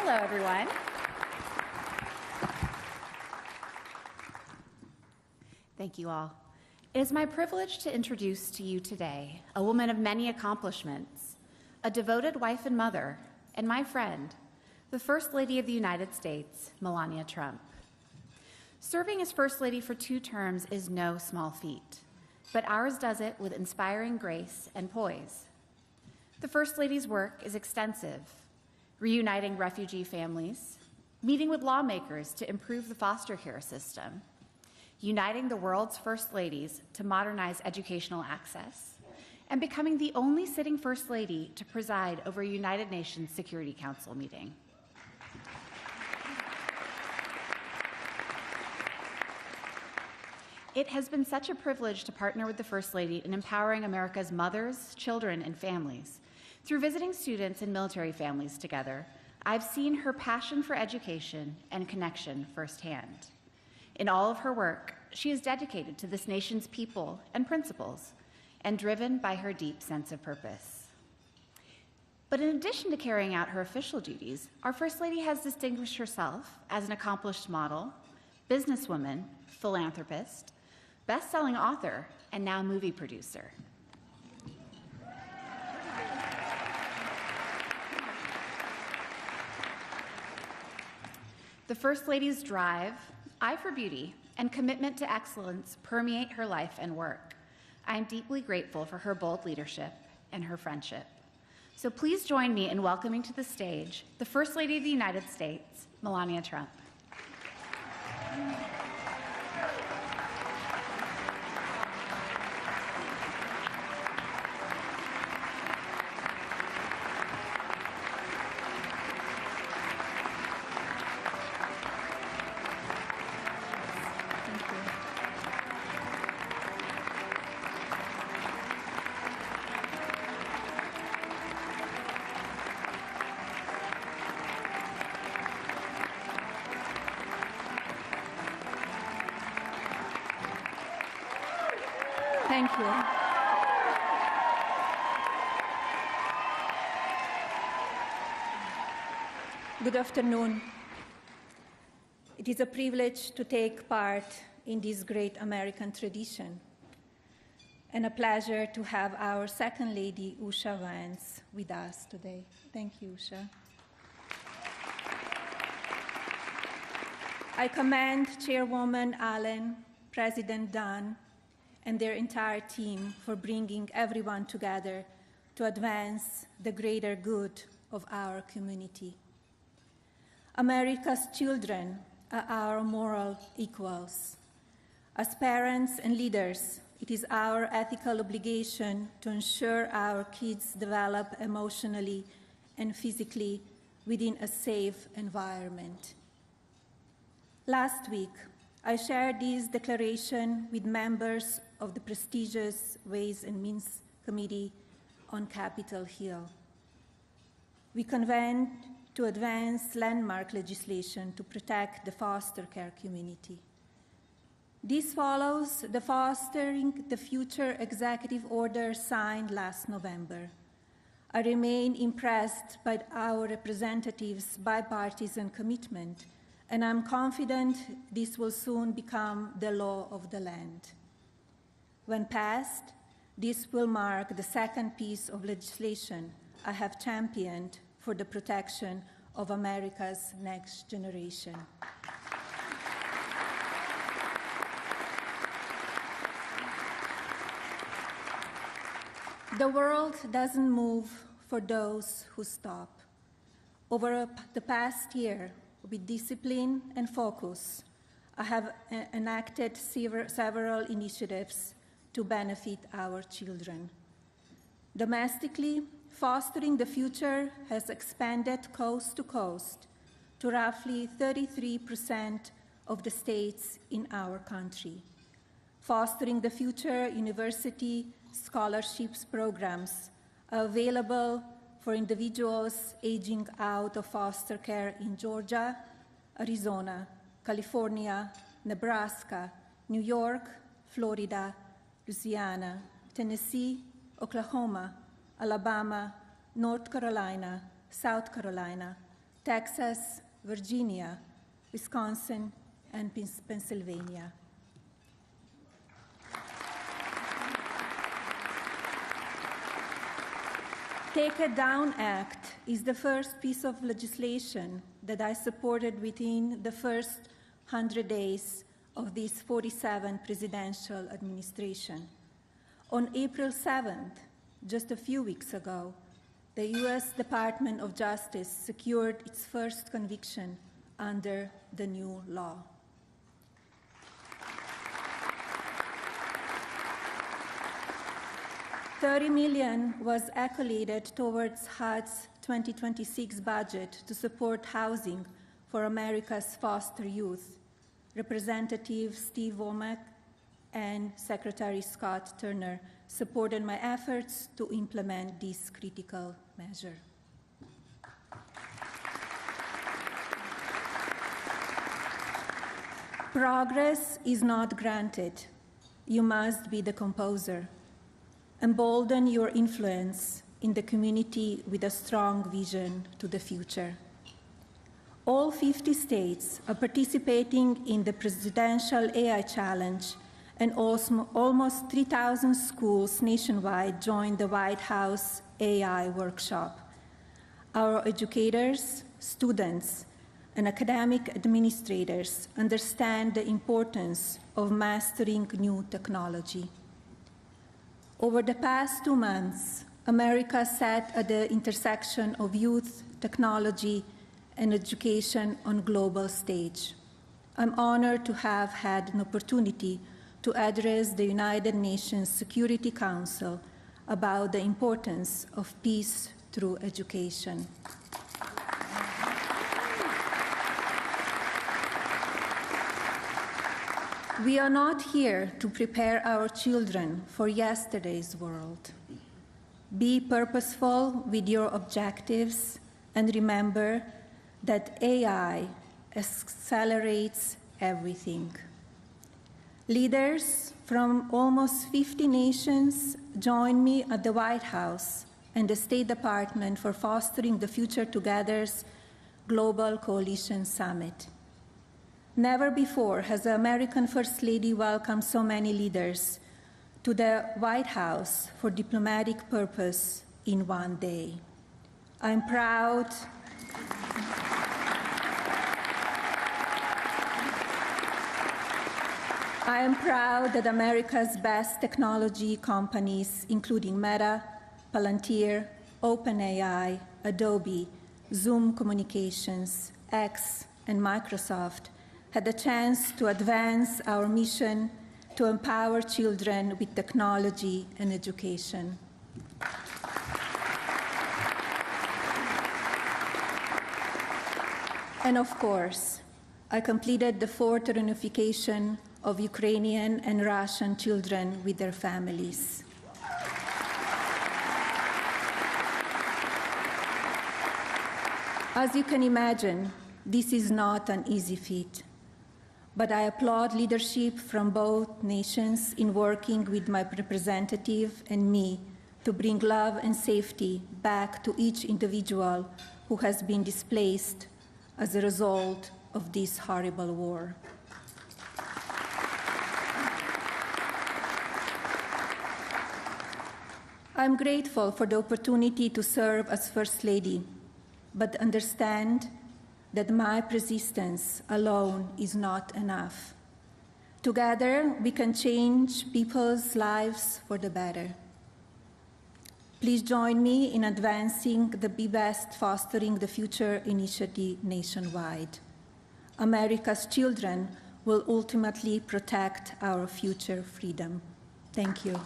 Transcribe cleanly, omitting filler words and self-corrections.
Hello, everyone. Thank you all. It is my privilege to introduce to you today a woman of many accomplishments, a devoted wife and mother, and my friend, the First Lady of the United States, Melania Trump. Serving as First Lady for 2 terms is no small feat, but ours does it with inspiring grace and poise. The First Lady's work is extensive, reuniting refugee families, meeting with lawmakers to improve the foster care system, uniting the world's First Ladies to modernize educational access, and becoming the only sitting First Lady to preside over a United Nations Security Council meeting. It has been such a privilege to partner with the First Lady in empowering America's mothers, children, and families. Through visiting students and military families together, I've seen her passion for education and connection firsthand. In all of her work, she is dedicated to this nation's people and principles and driven by her deep sense of purpose. But in addition to carrying out her official duties, our First Lady has distinguished herself as an accomplished model, businesswoman, philanthropist, best-selling author, and now movie producer. The First Lady's drive, eye for beauty, and commitment to excellence permeate her life and work. I am deeply grateful for her bold leadership and her friendship. So please join me in welcoming to the stage the First Lady of the United States, Melania Trump. Thank you. Good afternoon. It is a privilege to take part in this great American tradition, and a pleasure to have our Second Lady Usha Vance with us today. Thank you, Usha. I commend Chairwoman Allen, President Dunn, and their entire team for bringing everyone together to advance the greater good of our community. America's children are our moral equals. As parents and leaders, it is our ethical obligation to ensure our kids develop emotionally and physically within a safe environment. Last week, I shared this declaration with members of the prestigious Ways and Means Committee on Capitol Hill. We convened to advance landmark legislation to protect the foster care community. This follows the Fostering the Future executive order signed last November. I remain impressed by our representatives' bipartisan commitment, and I'm confident this will soon become the law of the land. When passed, this will mark the second piece of legislation I have championed for the protection of America's next generation. The world doesn't move for those who stop. Over the past year, with discipline and focus, I have enacted several initiatives to benefit our children. Domestically, Fostering the Future has expanded coast to coast to roughly 33% of the states in our country. Fostering the Future University scholarships programs are available for individuals aging out of foster care in Georgia, Arizona, California, Nebraska, New York, Florida, Louisiana, Tennessee, Oklahoma, Alabama, North Carolina, South Carolina, Texas, Virginia, Wisconsin, and Pennsylvania. Take It Down Act is the first piece of legislation that I supported within the first 100 days of this 47th presidential administration. On April 7th, just a few weeks ago, the U.S. Department of Justice secured its first conviction under the new law. $30 million was allocated towards HUD's 2026 budget to support housing for America's foster youth. Representative Steve Womack and Secretary Scott Turner supported my efforts to implement this critical measure. Progress is not granted. You must be the composer. Embolden your influence in the community with a strong vision to the future. All 50 states are participating in the Presidential AI Challenge, and almost 3,000 schools nationwide joined the White House AI workshop. Our educators, students, and academic administrators understand the importance of mastering new technology. Over the past 2 months, America sat at the intersection of youth, technology, and education on a global stage. I'm honored to have had an opportunity to address the United Nations Security Council about the importance of peace through education. We are not here to prepare our children for yesterday's world. Be purposeful with your objectives and remember that AI accelerates everything. Leaders from almost 50 nations joined me at the White House and the State Department for Fostering the Future Together's Global Coalition Summit. Never before has the American First Lady welcomed so many leaders to the White House for diplomatic purpose in one day. I'm proud. I am proud that America's best technology companies, including Meta, Palantir, OpenAI, Adobe, Zoom Communications, X, and Microsoft, had the chance to advance our mission to empower children with technology and education. And of course, I completed the 4th reunification of Ukrainian and Russian children with their families. As you can imagine, this is not an easy feat. But I applaud leadership from both nations in working with my representative and me to bring love and safety back to each individual who has been displaced as a result of this horrible war. I'm grateful for the opportunity to serve as First Lady, but understand that my persistence alone is not enough. Together, we can change people's lives for the better. Please join me in advancing the Be Best Fostering the Future initiative nationwide. America's children will ultimately protect our future freedom. Thank you.